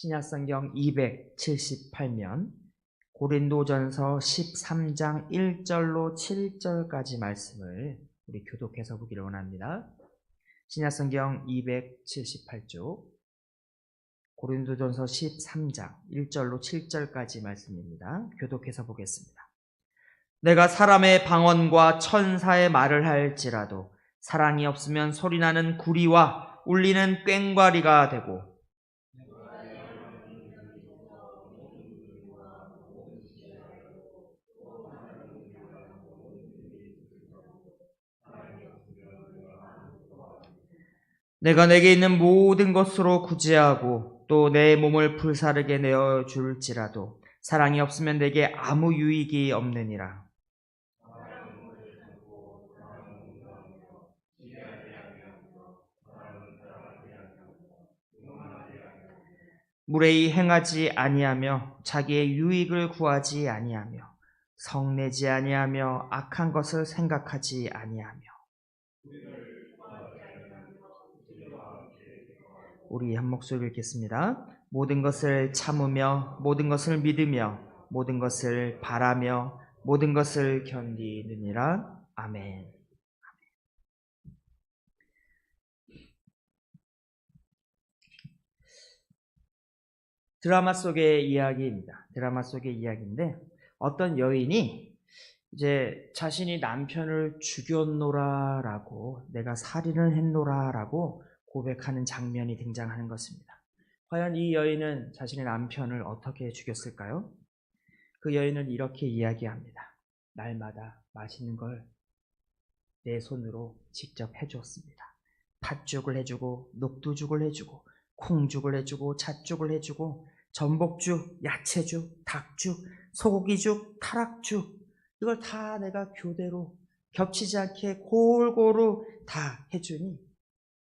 신약성경 278면 고린도전서 13장 1절로 7절까지 말씀을 우리 교독해서 보기를 원합니다. 신약성경 278쪽 고린도전서 13장 1절로 7절까지 말씀입니다. 교독해서 보겠습니다. 내가 사람의 방언과 천사의 말을 할지라도 사랑이 없으면 소리나는 구리와 울리는 꽹과리가 되고 내가 내게 있는 모든 것으로 구제하고 또 내 몸을 불사르게 내어줄지라도 사랑이 없으면 내게 아무 유익이 없느니라. 무례히 행하지 아니하며 자기의 유익을 구하지 아니하며 성내지 아니하며 악한 것을 생각하지 아니하며 우리 한 목소리 읽겠습니다. 모든 것을 참으며 모든 것을 믿으며 모든 것을 바라며 모든 것을 견디느니라. 아멘. 드라마 속의 이야기입니다. 드라마 속의 이야기인데 어떤 여인이 이제 자신이 남편을 죽였노라라고 내가 살인을 했노라라고 고백하는 장면이 등장하는 것입니다. 과연 이 여인은 자신의 남편을 어떻게 죽였을까요? 그 여인은 이렇게 이야기합니다. 날마다 맛있는 걸 내 손으로 직접 해주었습니다. 팥죽을 해주고 녹두죽을 해주고 콩죽을 해주고 잣죽을 해주고 전복죽, 야채죽, 닭죽, 소고기죽, 타락죽 이걸 다 내가 교대로 겹치지 않게 골고루 다 해주니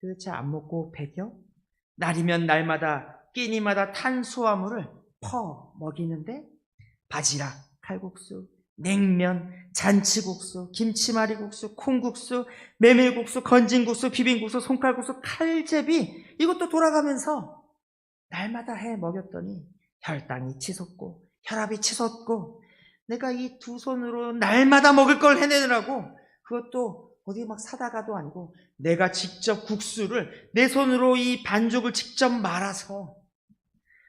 도대체 안 먹고 배겨? 날이면 날마다 끼니마다 탄수화물을 퍼 먹이는데 바지락, 칼국수, 냉면, 잔치국수, 김치말이국수, 콩국수, 메밀국수, 건진국수, 비빔국수, 손칼국수, 칼제비 이것도 돌아가면서 날마다 해 먹였더니 혈당이 치솟고 혈압이 치솟고 내가 이 두 손으로 날마다 먹을 걸 해내느라고 그것도 어디 막 사다가도 아니고 내가 직접 국수를 내 손으로 이 반죽을 직접 말아서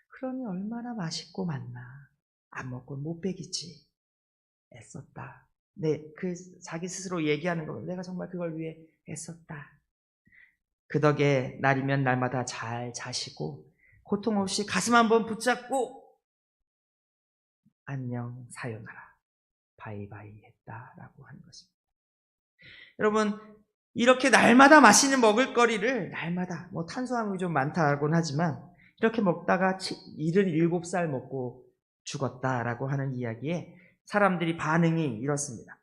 그러니 얼마나 맛있고 맛나. 안 먹고 못 배기지. 애썼다. 자기 스스로 얘기하는 거 내가 정말 그걸 위해 애썼다. 그 덕에 날이면 날마다 잘 자시고 고통 없이 가슴 한번 붙잡고 안녕 사요나라 바이바이 했다라고 하는 것입니다. 여러분 이렇게 날마다 맛있는 먹을거리를 날마다 뭐 탄수화물이 좀 많다고는 하지만 이렇게 먹다가 77살 먹고 죽었다라고 하는 이야기에 사람들이 반응이 이렇습니다.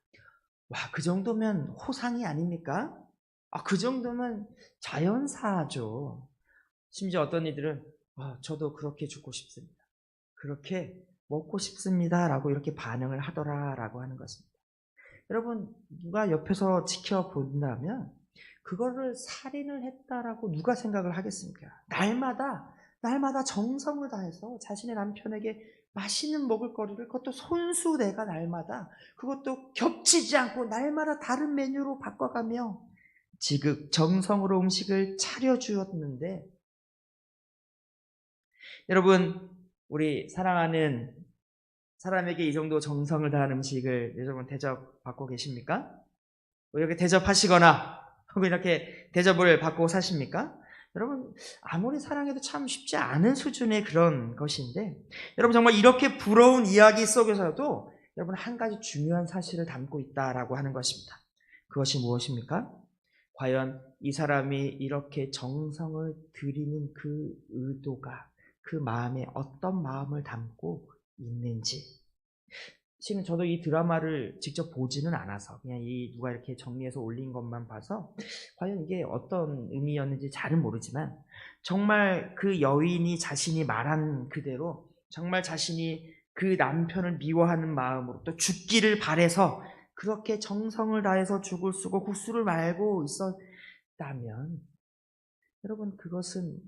와, 그 정도면 호상이 아닙니까? 그 정도면 자연사죠. 심지어 어떤 이들은 저도 그렇게 죽고 싶습니다. 그렇게 먹고 싶습니다. 라고 이렇게 반응을 하더라라고 하는 것입니다. 여러분, 누가 옆에서 지켜본다면 그거를 살인을 했다라고 누가 생각을 하겠습니까? 날마다 정성을 다해서 자신의 남편에게 맛있는 먹을거리를 그것도 손수 내가 날마다 그것도 겹치지 않고 날마다 다른 메뉴로 바꿔가며 지극 정성으로 음식을 차려주었는데 여러분 우리 사랑하는 사람에게 이 정도 정성을 다한 음식을 여러분 대접받고 계십니까? 이렇게 대접하시거나 혹은 이렇게 대접을 받고 사십니까? 여러분 아무리 사랑해도 참 쉽지 않은 수준의 그런 것인데 여러분 정말 이렇게 부러운 이야기 속에서도 여러분 한 가지 중요한 사실을 담고 있다라고 하는 것입니다. 그것이 무엇입니까? 과연 이 사람이 이렇게 정성을 들이는 그 의도가 그 마음에 어떤 마음을 담고 있는지 실은 저도 이 드라마를 직접 보지는 않아서 그냥 누가 이렇게 정리해서 올린 것만 봐서 과연 이게 어떤 의미였는지 잘은 모르지만 정말 그 여인이 자신이 말한 그대로 정말 자신이 그 남편을 미워하는 마음으로 또 죽기를 바래서 그렇게 정성을 다해서 죽을 쓰고 국수를 말고 있었다면 여러분 그것은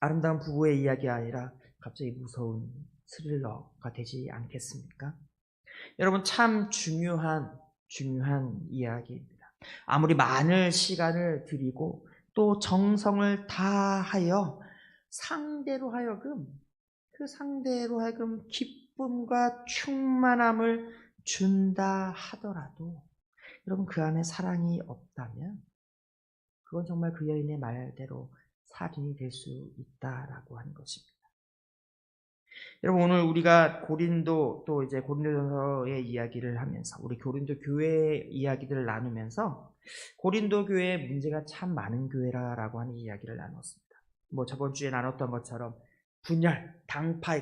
아름다운 부부의 이야기가 아니라 갑자기 무서운 스릴러가 되지 않겠습니까? 여러분, 참 중요한 이야기입니다. 아무리 많은 시간을 들이고 또 정성을 다하여 그 상대로 하여금 기쁨과 충만함을 준다 하더라도 여러분, 그 안에 사랑이 없다면 그건 정말 그 여인의 말대로 살인이 될 수 있다라고 하는 것입니다. 여러분, 오늘 우리가 고린도서의 이야기를 하면서 우리 고린도 교회 이야기들을 나누면서 고린도 교회의 문제가 참 많은 교회라고 하는 이야기를 나눴습니다. 저번 주에 나눴던 것처럼 분열,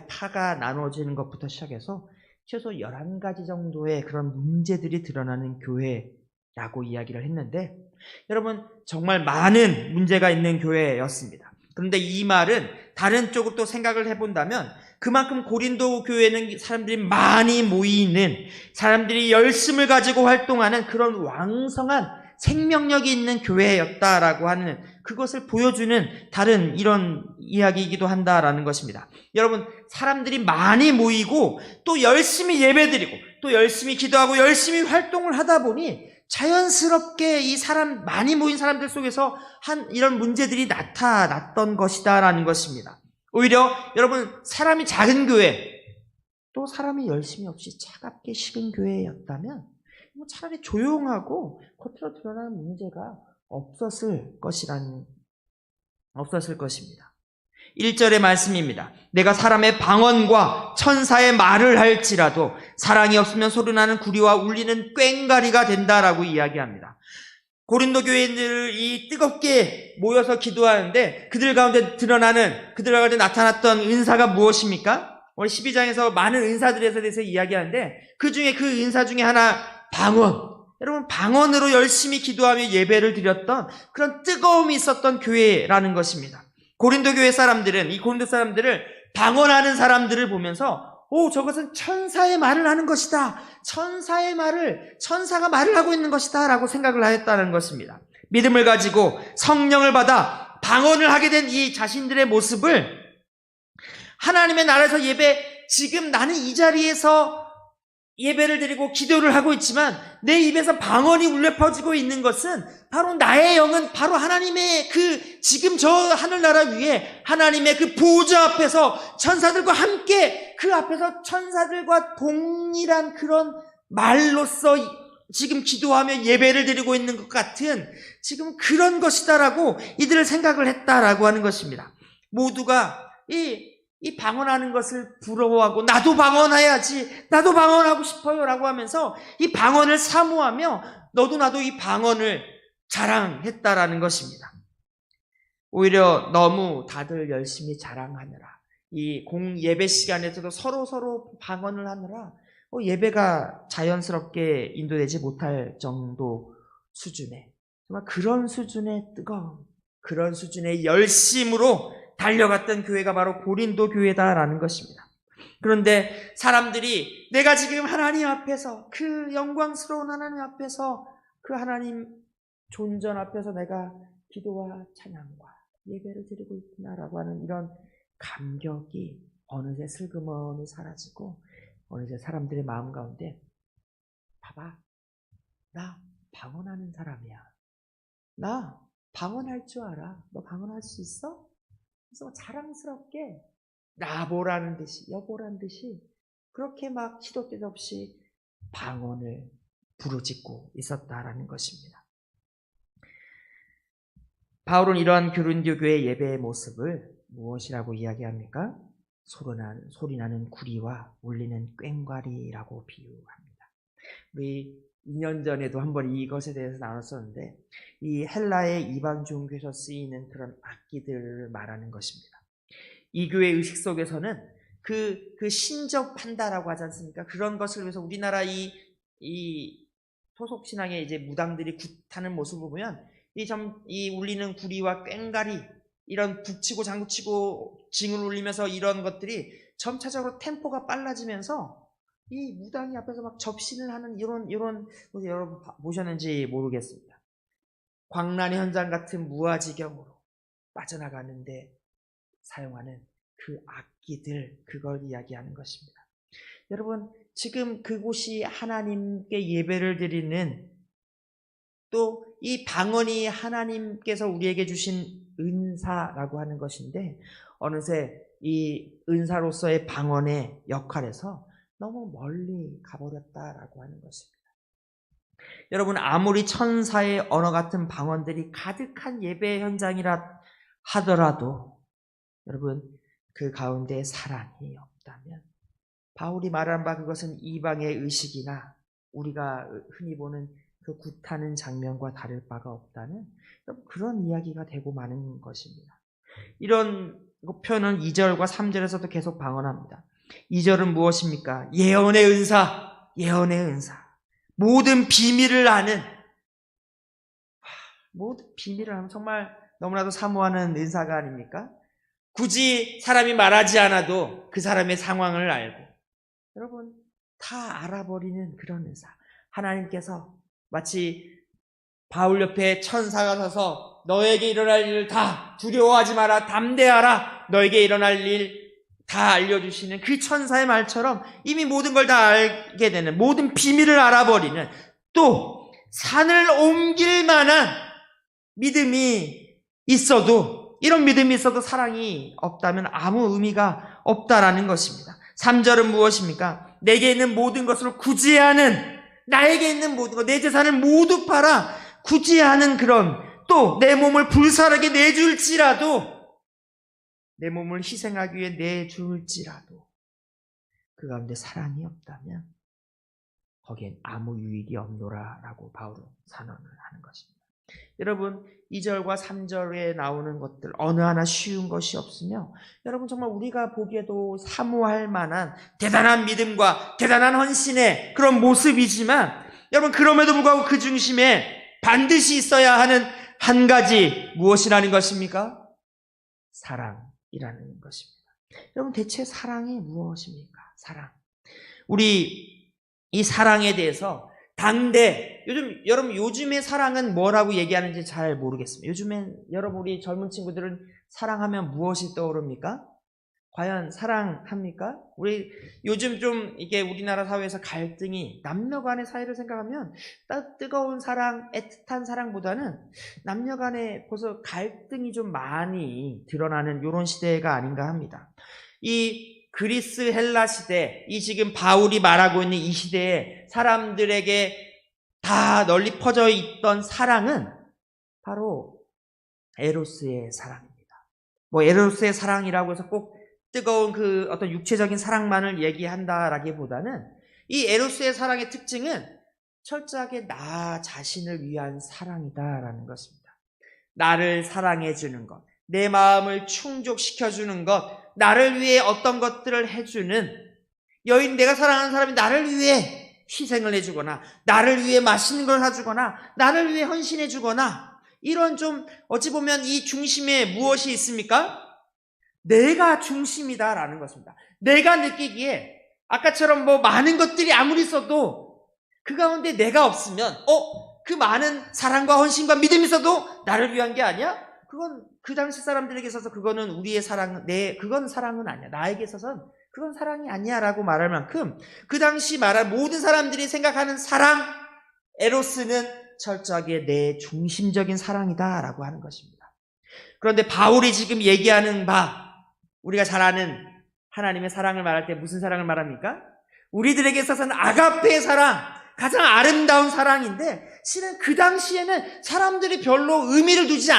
파가 나누어지는 것부터 시작해서 최소 11가지 정도의 그런 문제들이 드러나는 교회라고 이야기를 했는데, 여러분, 정말 많은 문제가 있는 교회였습니다. 그런데 이 말은 다른 쪽으로 또 생각을 해본다면 그만큼 고린도 교회는 사람들이 많이 모이는, 사람들이 열심을 가지고 활동하는 그런 왕성한 생명력이 있는 교회였다라고 하는, 그것을 보여주는 다른 이런 이야기이기도 한다라는 것입니다. 여러분, 사람들이 많이 모이고 또 열심히 예배드리고 또 열심히 기도하고 열심히 활동을 하다 보니 자연스럽게 이 많이 모인 사람들 속에서 이런 문제들이 나타났던 것이다라는 것입니다. 오히려 여러분, 사람이 작은 교회, 또 사람이 열심히 없이 차갑게 식은 교회였다면 차라리 조용하고 겉으로 드러나는 문제가 없었을 것입니다. 1절의 말씀입니다. 내가 사람의 방언과 천사의 말을 할지라도 사랑이 없으면 소리나는 구리와 울리는 꽹과리가 된다라고 이야기합니다. 고린도 교인들이 뜨겁게 모여서 기도하는데 그들 가운데 나타났던 은사가 무엇입니까? 오늘 12장에서 많은 은사들에 대해서 이야기하는데 그 중에 그 은사 중에 하나, 방언. 여러분, 방언으로 열심히 기도하며 예배를 드렸던 그런 뜨거움이 있었던 교회라는 것입니다. 고린도 교회 사람들은 이 고린도 사람들을 방언하는 사람들을 보면서 저것은 천사의 말을 하는 것이다. 천사가 말을 하고 있는 것이다 라고 생각을 하였다는 것입니다. 믿음을 가지고 성령을 받아 방언을 하게 된 이 자신들의 모습을 하나님의 나라에서 지금 나는 이 자리에서 예배를 드리고 기도를 하고 있지만 내 입에서 방언이 울려 퍼지고 있는 것은 바로 나의 영은 바로 하나님의 지금 저 하늘나라 위에 하나님의 그 보좌 앞에서 천사들과 함께 그 앞에서 천사들과 동일한 그런 말로써 지금 기도하며 예배를 드리고 있는 것 같은 지금 그런 것이다라고 이들을 생각을 했다라고 하는 것입니다. 모두가 이 방언하는 것을 부러워하고 나도 방언해야지, 나도 방언하고 싶어요 라고 하면서 이 방언을 사모하며 너도 나도 이 방언을 자랑했다라는 것입니다. 오히려 너무 다들 열심히 자랑하느라 이 예배 시간에서도 서로 방언을 하느라 예배가 자연스럽게 인도되지 못할 정도 수준의, 정말 그런 수준의 뜨거움, 그런 수준의 열심으로 달려갔던 교회가 바로 고린도 교회다라는 것입니다. 그런데 사람들이 내가 지금 하나님 앞에서, 그 영광스러운 하나님 앞에서, 그 하나님 존전 앞에서 내가 기도와 찬양과 예배를 드리고 있구나라고 하는 이런 감격이 어느새 슬그머니 사라지고 어느새 사람들의 마음 가운데, 봐봐, 나 방언하는 사람이야. 나 방언할 줄 알아. 너 방언할 수 있어? 그래서 자랑스럽게 나보라는 듯이, 여보라는 듯이 그렇게 막 시도 때도 없이 방언을 부르짖고 있었다라는 것입니다. 바울은 이러한 고린도 교회의 예배의 모습을 무엇이라고 이야기합니까? 소리나는 구리와 울리는 꽹과리라고 비유합니다. 우리 2년 전에도 한번 이것에 대해서 나눴었는데, 이 헬라의 이방 종교에서 쓰이는 그런 악기들을 말하는 것입니다. 이 교회 의식 속에서는 그 신접한다라고 하지 않습니까? 그런 것을 위해서 우리나라 이 토속신앙의 이제 무당들이 굿하는 모습을 보면 이 울리는 구리와 꽹과리, 이런 북치고 장구치고 징을 울리면서 이런 것들이 점차적으로 템포가 빨라지면서 이 무당이 앞에서 막 접신을 하는 이런 여러분 보셨는지 모르겠습니다. 광란의 현장 같은 무아지경으로 빠져나가는데 사용하는 그 악기들, 그걸 이야기하는 것입니다. 여러분, 지금 그곳이 하나님께 예배를 드리는, 또 이 방언이 하나님께서 우리에게 주신 은사라고 하는 것인데, 어느새 이 은사로서의 방언의 역할에서 너무 멀리 가버렸다라고 하는 것입니다. 여러분, 아무리 천사의 언어 같은 방언들이 가득한 예배 현장이라 하더라도 여러분, 그 가운데 사랑이 없다면, 바울이 말한 바 그것은 이방의 의식이나 우리가 흔히 보는 그 굿하는 장면과 다를 바가 없다는 그런 이야기가 되고 마는 것입니다. 이런 표현은 2절과 3절에서도 계속 방언합니다. 2절은 무엇입니까? 예언의 은사, 예언의 은사. 모든 비밀을 아는, 모든 비밀을 아는, 정말 너무나도 사모하는 은사가 아닙니까? 굳이 사람이 말하지 않아도 그 사람의 상황을 알고, 여러분, 다 알아버리는 그런 은사. 하나님께서 마치 바울 옆에 천사가 서서 너에게 일어날 일을 다 두려워하지 마라, 담대하라, 너에게 일어날 일 다 알려주시는 그 천사의 말처럼 이미 모든 걸 다 알게 되는, 모든 비밀을 알아버리는, 또 산을 옮길 만한 믿음이 있어도, 이런 믿음이 있어도 사랑이 없다면 아무 의미가 없다라는 것입니다. 3절은 무엇입니까? 내게 있는 모든 것을 구제하는, 나에게 있는 모든 것, 내 재산을 모두 팔아 구제하는 그런, 또 내 몸을 불살하게 내줄지라도, 내 몸을 희생하기 위해 내줄지라도 그 가운데 사랑이 없다면 거기엔 아무 유익이 없노라라고 바울은 선언을 하는 것입니다. 여러분, 2절과 3절에 나오는 것들 어느 하나 쉬운 것이 없으며, 여러분 정말 우리가 보기에도 사모할 만한 대단한 믿음과 대단한 헌신의 그런 모습이지만, 여러분 그럼에도 불구하고 그 중심에 반드시 있어야 하는 한 가지, 무엇이라는 것입니까? 사랑이라는 것입니다. 여러분, 대체 사랑이 무엇입니까? 사랑. 우리 이 사랑에 대해서 당대, 여러분 요즘의 사랑은 뭐라고 얘기하는지 잘 모르겠습니다. 요즘엔 여러분 우리 젊은 친구들은 사랑하면 무엇이 떠오릅니까? 과연 사랑합니까? 우리 요즘 좀 이게 우리나라 사회에서 갈등이, 남녀 간의 사이를 생각하면 뜨거운 사랑, 애틋한 사랑보다는 남녀 간에 벌써 갈등이 좀 많이 드러나는 이런 시대가 아닌가 합니다. 이 그리스 헬라 시대, 이 지금 바울이 말하고 있는 이 시대에 사람들에게 다 널리 퍼져 있던 사랑은 바로 에로스의 사랑입니다. 뭐 에로스의 사랑이라고 해서 꼭 뜨거운 그 어떤 육체적인 사랑만을 얘기한다라기보다는 이 에로스의 사랑의 특징은 철저하게 나 자신을 위한 사랑이다라는 것입니다. 나를 사랑해주는 것, 내 마음을 충족시켜주는 것, 나를 위해 어떤 것들을 해주는, 여인, 내가 사랑하는 사람이 나를 위해 희생을 해주거나, 나를 위해 맛있는 걸 사주거나, 나를 위해 헌신해주거나, 이런 좀 어찌 보면 이 중심에 무엇이 있습니까? 내가 중심이다라는 것입니다. 내가 느끼기에 아까처럼 뭐 많은 것들이 아무리 있어도 그 가운데 내가 없으면 그 많은 사랑과 헌신과 믿음이 있어도 나를 위한 게 아니야? 그건 그 당시 사람들에게 있어서 그거는 우리의 사랑, 그건 사랑은 아니야. 나에게 있어서는 그건 사랑이 아니야 라고 말할 만큼 그 당시 말할 모든 사람들이 생각하는 사랑, 에로스는 철저하게 내 중심적인 사랑이다 라고 하는 것입니다. 그런데 바울이 지금 얘기하는 바, 우리가 잘 아는 하나님의 사랑을 말할 때 무슨 사랑을 말합니까? 우리들에게 있어서는 아가페의 사랑, 가장 아름다운 사랑인데, 실은 그 당시에는 사람들이 별로 의미를 두지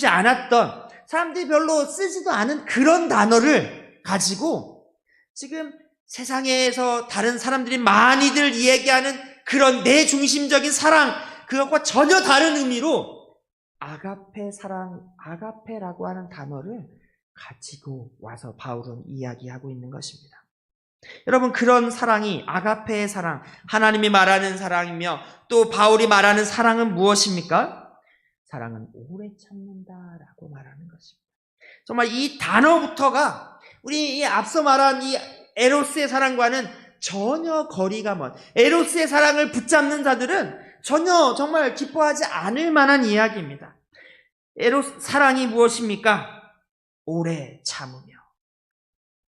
않았던, 사람들이 별로 쓰지도 않은 그런 단어를 가지고 지금 세상에서 다른 사람들이 많이들 이야기하는 그런 내 중심적인 사랑, 그것과 전혀 다른 의미로 아가페 사랑, 아가페라고 하는 단어를 가지고 와서 바울은 이야기하고 있는 것입니다. 여러분, 그런 사랑이 아가페의 사랑, 하나님이 말하는 사랑이며 또 바울이 말하는 사랑은 무엇입니까? 사랑은 오래 참는다라고 말하는 것입니다. 정말 이 단어부터가 우리 이 앞서 말한 이 에로스의 사랑과는 전혀 거리가 먼, 에로스의 사랑을 붙잡는 자들은 전혀 정말 기뻐하지 않을 만한 이야기입니다. 에로스 사랑이 무엇입니까? 오래 참으며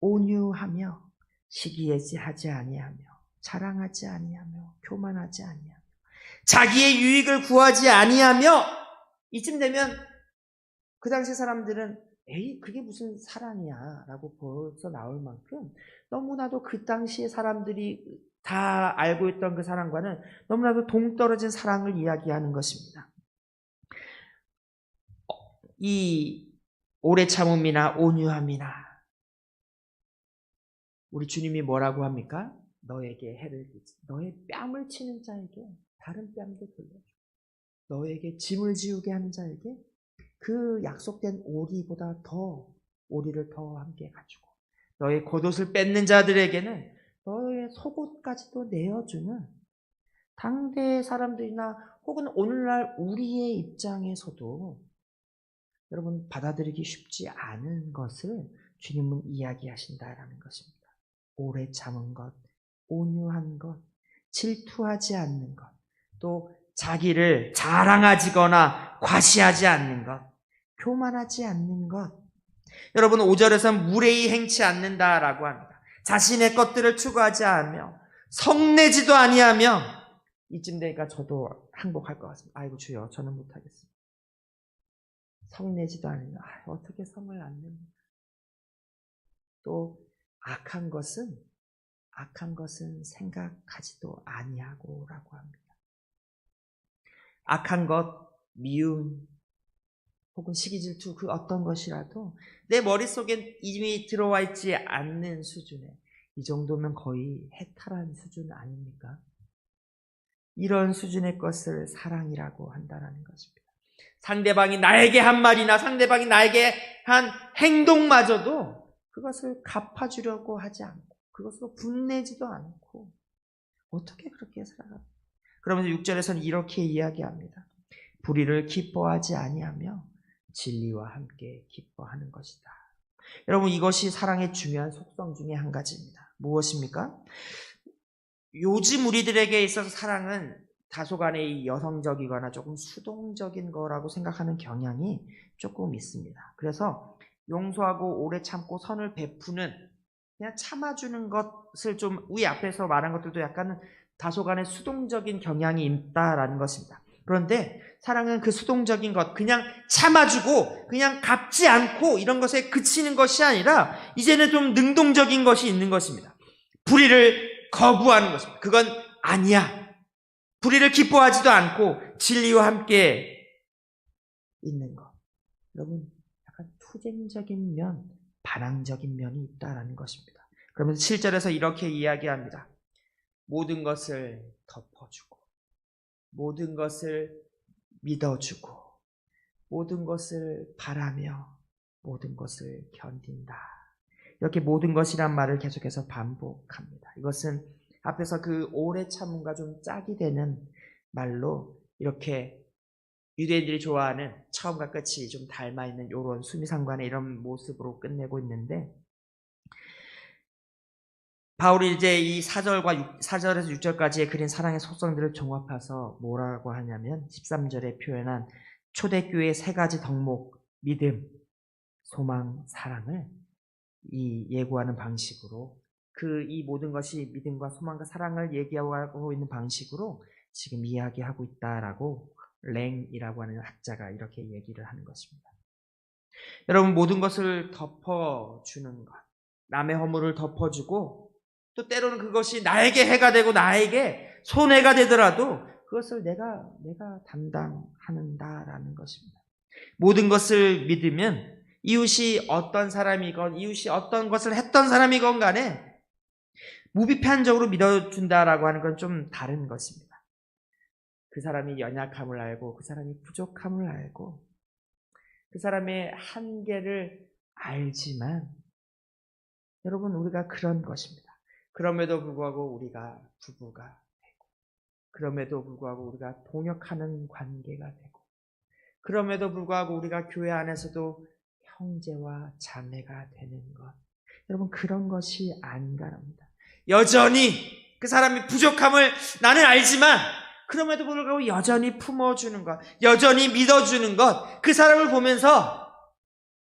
온유하며 시기하지 아니하며 자랑하지 아니하며 교만하지 아니하며 자기의 유익을 구하지 아니하며. 이쯤 되면 그 당시 사람들은 에이 그게 무슨 사랑이야 라고 벌써 나올 만큼 너무나도 그 당시의 사람들이 다 알고 있던 그 사랑과는 너무나도 동떨어진 사랑을 이야기하는 것입니다. 이 오래 참음이나 온유함이나 우리 주님이 뭐라고 합니까? 너에게 해를 끼치 너의 뺨을 치는 자에게 다른 뺨도 돌려줘. 너에게 짐을 지우게 하는 자에게 그 약속된 오리보다 더 오리를 더 함께 가지고 너의 겉옷을 뺏는 자들에게는 너의 속옷까지도 내어주는 당대의 사람들이나 혹은 오늘날 우리의 입장에서도 여러분 받아들이기 쉽지 않은 것을 주님은 이야기하신다라는 것입니다. 오래 참은 것, 온유한 것, 질투하지 않는 것, 또 자기를 자랑하지거나 과시하지 않는 것, 교만하지 않는 것. 여러분 5절에서는 무례히 행치 않는다라고 합니다. 자신의 것들을 추구하지 않으며 성내지도 아니하며. 이쯤 되니까 저도 항복할 것 같습니다. 아이고 주여 저는 못하겠습니다. 성내지도 않으며 어떻게 성을 안 냅니까? 또 악한 것은 생각하지도 아니하고라고 합니다. 악한 것, 미움, 혹은 시기질투 그 어떤 것이라도 내 머릿속엔 이미 들어와 있지 않는 수준에 이 정도면 거의 해탈한 수준 아닙니까? 이런 수준의 것을 사랑이라고 한다는 것입니다. 상대방이 나에게 한 말이나 상대방이 나에게 한 행동마저도 그것을 갚아주려고 하지 않고 그것으로 분내지도 않고 어떻게 그렇게 살아갑니까? 그러면서 6절에서는 이렇게 이야기합니다. 불의를 기뻐하지 아니하며 진리와 함께 기뻐하는 것이다. 여러분 이것이 사랑의 중요한 속성 중에 한 가지입니다. 무엇입니까? 요즘 우리들에게 있어서 사랑은 다소간의 여성적이거나 조금 수동적인 거라고 생각하는 경향이 조금 있습니다. 그래서 용서하고 오래 참고 선을 베푸는 그냥 참아주는 것을 좀 위 앞에서 말한 것들도 약간 다소간의 수동적인 경향이 있다라는 것입니다. 그런데 사랑은 그 수동적인 것, 그냥 참아주고 그냥 갚지 않고 이런 것에 그치는 것이 아니라 이제는 좀 능동적인 것이 있는 것입니다. 불의를 거부하는 것입니다. 그건 아니야. 불의를 기뻐하지도 않고 진리와 함께 있는 것. 여러분 약간 투쟁적인 면, 반항적인 면이 있다라는 것입니다. 그러면서 7절에서 이렇게 이야기합니다. 모든 것을 덮어주고 모든 것을 믿어주고 모든 것을 바라며 모든 것을 견딘다. 이렇게 모든 것이란 말을 계속해서 반복합니다. 이것은 앞에서 그 오래 참음과 좀 짝이 되는 말로 이렇게 유대인들이 좋아하는 처음과 끝이 좀 닮아있는 이런 수미상관의 이런 모습으로 끝내고 있는데 바울이 이제 이 4절에서 6절까지의 그린 사랑의 속성들을 종합해서 뭐라고 하냐면 13절에 표현한 초대교회의 세 가지 덕목, 믿음, 소망, 사랑을 이 예고하는 방식으로 이 모든 것이 믿음과 소망과 사랑을 얘기하고 있는 방식으로 지금 이야기하고 있다라고 랭이라고 하는 학자가 이렇게 얘기를 하는 것입니다. 여러분 모든 것을 덮어주는 것, 남의 허물을 덮어주고 또 때로는 그것이 나에게 해가 되고 나에게 손해가 되더라도 그것을 내가 담당하는다라는 것입니다. 모든 것을 믿으면 이웃이 어떤 사람이건 이웃이 어떤 것을 했던 사람이건 간에 무비판적으로 믿어준다라고 하는 건 좀 다른 것입니다. 그 사람이 연약함을 알고 그 사람이 부족함을 알고 그 사람의 한계를 알지만 여러분 우리가 그런 것입니다. 그럼에도 불구하고 우리가 부부가 되고 그럼에도 불구하고 우리가 동역하는 관계가 되고 그럼에도 불구하고 우리가 교회 안에서도 형제와 자매가 되는 것 여러분 그런 것이 아닌가랍니다. 여전히 그 사람이 부족함을 나는 알지만 그럼에도 불구하고 여전히 품어주는 것 여전히 믿어주는 것 그 사람을 보면서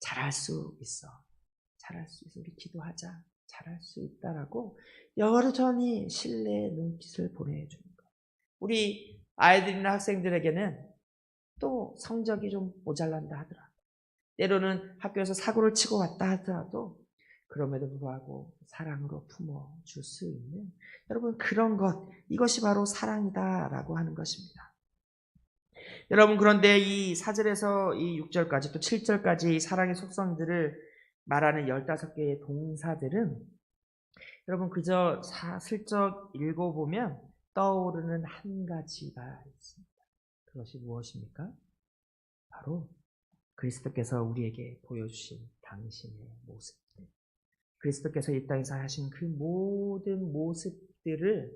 잘할 수 있어. 잘할 수 있어. 우리 기도하자. 잘할 수 있다라고 여전히 신뢰의 눈빛을 보내주는 거예요. 우리 아이들이나 학생들에게는 또 성적이 좀 모자란다 하더라도, 때로는 학교에서 사고를 치고 왔다 하더라도 그럼에도 불구하고 사랑으로 품어줄 수 있는, 여러분, 그런 것, 이것이 바로 사랑이다라고 하는 것입니다. 여러분, 그런데 이 4절에서 이 6절까지 또 7절까지 이 사랑의 속성들을 말하는 15개의 동사들은 여러분 그저 슬쩍 읽어보면 떠오르는 한 가지가 있습니다. 그것이 무엇입니까? 바로 그리스도께서 우리에게 보여주신 당신의 모습들, 그리스도께서 이 땅에서 하신 그 모든 모습들을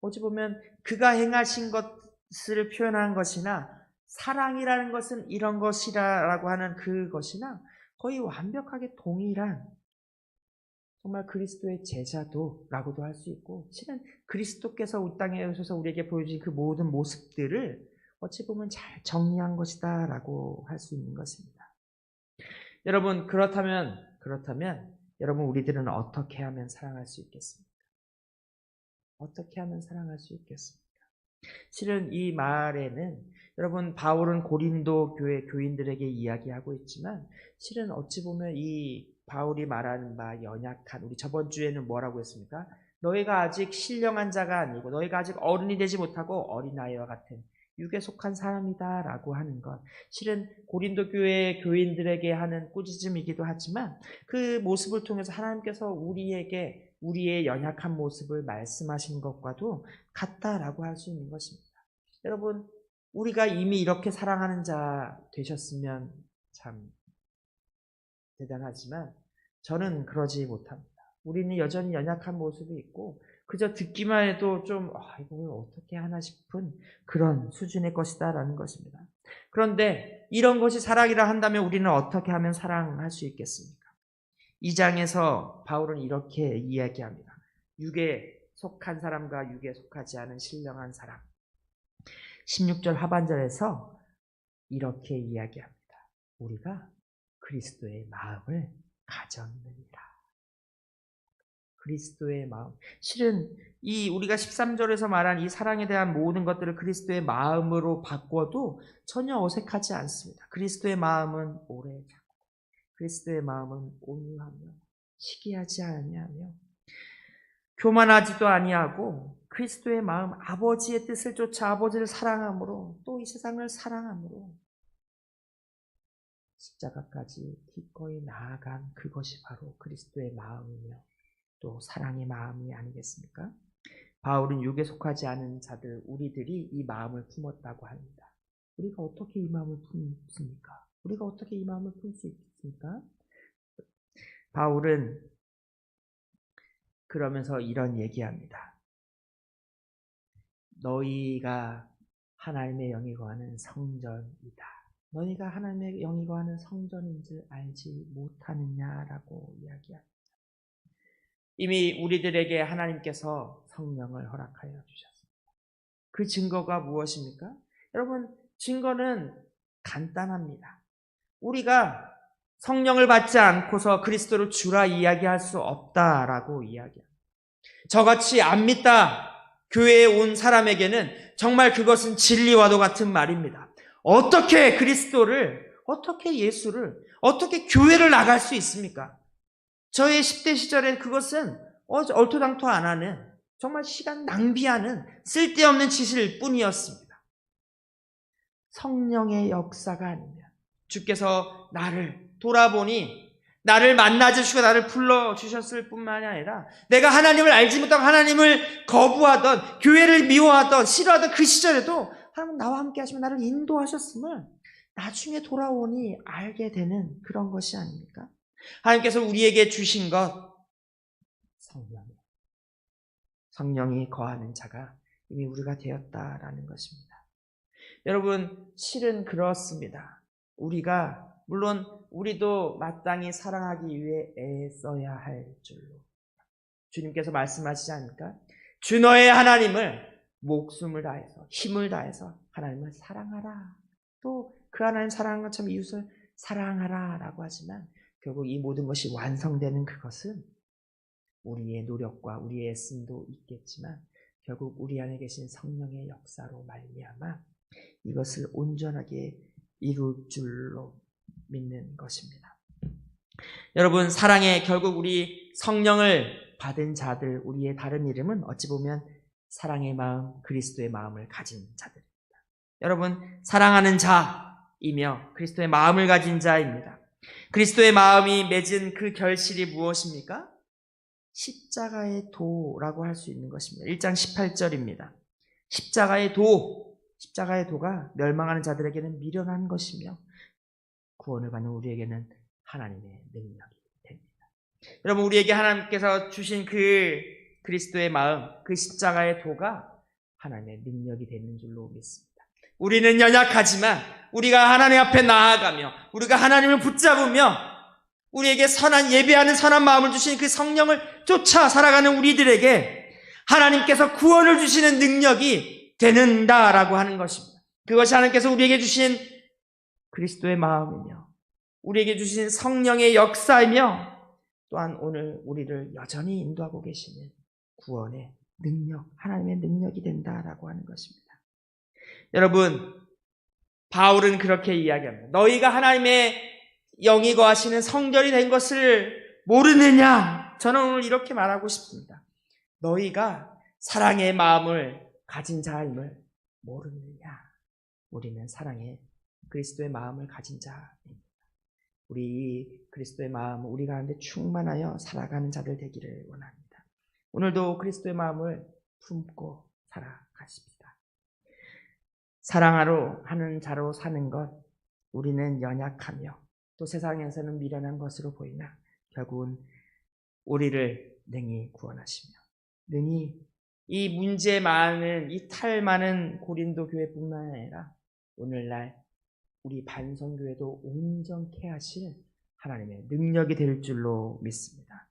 어찌 보면 그가 행하신 것을 표현한 것이나 사랑이라는 것은 이런 것이라고 하는 그것이나 거의 완벽하게 동일한, 정말 그리스도의 제자도라고도 할 수 있고, 실은 그리스도께서 이 땅에 오셔서 우리에게 보여주신 그 모든 모습들을 어찌 보면 잘 정리한 것이다 라고 할 수 있는 것입니다. 여러분, 그렇다면 여러분, 우리들은 어떻게 하면 사랑할 수 있겠습니까? 어떻게 하면 사랑할 수 있겠습니까? 실은 이 말에는 여러분, 바울은 고린도 교회 교인들에게 이야기하고 있지만, 실은 어찌 보면 이 바울이 말하는 바 연약한, 우리 저번 주에는 뭐라고 했습니까? 너희가 아직 신령한 자가 아니고 너희가 아직 어른이 되지 못하고 어린아이와 같은 육에 속한 사람이다 라고 하는 것, 실은 고린도 교회 교인들에게 하는 꾸짖음이기도 하지만 그 모습을 통해서 하나님께서 우리에게 우리의 연약한 모습을 말씀하신 것과도 같다라고 할 수 있는 것입니다. 여러분, 우리가 이미 이렇게 사랑하는 자 되셨으면 참 대단하지만 저는 그러지 못합니다. 우리는 여전히 연약한 모습이 있고 그저 듣기만 해도 좀 이걸 어떻게 하나 싶은 그런 수준의 것이다 라는 것입니다. 그런데 이런 것이 사랑이라 한다면 우리는 어떻게 하면 사랑할 수 있겠습니까? 2장에서 바울은 이렇게 이야기합니다. 육에 속한 사람과 육에 속하지 않은 신령한 사람. 16절 하반절에서 이렇게 이야기합니다. 우리가 그리스도의 마음을 가졌느니라. 그리스도의 마음. 실은 이 우리가 13절에서 말한 이 사랑에 대한 모든 것들을 그리스도의 마음으로 바꿔도 전혀 어색하지 않습니다. 그리스도의 마음은 오래 참고, 그리스도의 마음은 온유하며 시기하지 아니하며 교만하지도 아니하고, 그리스도의 마음, 아버지의 뜻을 쫓아 아버지를 사랑함으로, 또 이 세상을 사랑함으로 십자가까지 기꺼이 나아간 그것이 바로 그리스도의 마음이며 또 사랑의 마음이 아니겠습니까? 바울은 육에 속하지 않은 자들, 우리들이 이 마음을 품었다고 합니다. 우리가 어떻게 이 마음을 품습니까? 우리가 어떻게 이 마음을 풀 수 있습니까? 바울은 그러면서 이런 얘기합니다. 너희가 하나님의 영이 거하는 성전이다. 너희가 하나님의 영이 거하는 성전인 줄 알지 못하느냐라고 이야기합니다. 이미 우리들에게 하나님께서 성령을 허락하여 주셨습니다. 그 증거가 무엇입니까? 여러분, 증거는 간단합니다. 우리가 성령을 받지 않고서 그리스도를 주라 이야기할 수 없다라고 이야기합니다. 저같이 안 믿다 교회에 온 사람에게는 정말 그것은 진리와도 같은 말입니다. 어떻게 그리스도를, 어떻게 예수를, 어떻게 교회를 나갈 수 있습니까? 저의 10대 시절엔 그것은 얼토당토 안 하는, 정말 시간 낭비하는 쓸데없는 짓일 뿐이었습니다. 성령의 역사가 아니면, 주께서 나를 돌아보니 나를 만나주시고 나를 불러주셨을 뿐만이 아니라 내가 하나님을 알지 못하고 하나님을 거부하던, 교회를 미워하던, 싫어하던 그 시절에도 하나님은 나와 함께 하시며 나를 인도하셨음을 나중에 돌아오니 알게 되는 그런 것이 아닙니까? 하나님께서 우리에게 주신 것, 성령이에요. 성령이 거하는 자가 이미 우리가 되었다라는 것입니다. 여러분, 실은 그렇습니다. 우리가, 물론 우리도 마땅히 사랑하기 위해 애써야 할 줄로 주님께서 말씀하시지 않을까? 주 너의 하나님을 목숨을 다해서, 힘을 다해서 하나님을 사랑하라. 또 그 하나님 사랑하는 것처럼 이웃을 사랑하라라고 하지만 결국 이 모든 것이 완성되는 그것은 우리의 노력과 우리의 애씀도 있겠지만 결국 우리 안에 계신 성령의 역사로 말미암아 이것을 온전하게 이룰 줄로 믿는 것입니다. 여러분, 사랑에 결국 우리 성령을 받은 자들, 우리의 다른 이름은 어찌 보면 사랑의 마음, 그리스도의 마음을 가진 자들입니다. 여러분, 사랑하는 자이며 그리스도의 마음을 가진 자입니다. 그리스도의 마음이 맺은 그 결실이 무엇입니까? 십자가의 도라고 할 수 있는 것입니다. 1장 18절입니다. 십자가의 도가 멸망하는 자들에게는 미련한 것이며 구원을 받는 우리에게는 하나님의 능력이 됩니다. 여러분, 우리에게 하나님께서 주신 그 그리스도의 마음, 그 십자가의 도가 하나님의 능력이 되는 줄로 믿습니다. 우리는 연약하지만 우리가 하나님 앞에 나아가며 우리가 하나님을 붙잡으며 우리에게 선한 예배하는 선한 마음을 주신 그 성령을 쫓아 살아가는 우리들에게 하나님께서 구원을 주시는 능력이 되는다라고 하는 것입니다. 그것이 하나님께서 우리에게 주신 그리스도의 마음이며 우리에게 주신 성령의 역사이며 또한 오늘 우리를 여전히 인도하고 계시는 구원의 능력, 하나님의 능력이 된다라고 하는 것입니다. 여러분, 바울은 그렇게 이야기합니다. 너희가 하나님의 영이 거하시는 성결이 된 것을 모르느냐? 저는 오늘 이렇게 말하고 싶습니다. 너희가 사랑의 마음을 가진 자임을 모르느냐? 우리는 사랑의 그리스도의 마음을 가진 자입니다. 우리 그리스도의 마음, 우리 가운데 충만하여 살아가는 자들 되기를 원합니다. 오늘도 그리스도의 마음을 품고 살아가십시다. 사랑하러 하는 자로 사는 것, 우리는 연약하며 또 세상에서는 미련한 것으로 보이나 결국은 우리를 능히 구원하시며 능히 이 문제 많은, 이 탈 많은 고린도 교회뿐만 아니라 오늘날 우리 반성교회도 온전케 하실 하나님의 능력이 될 줄로 믿습니다.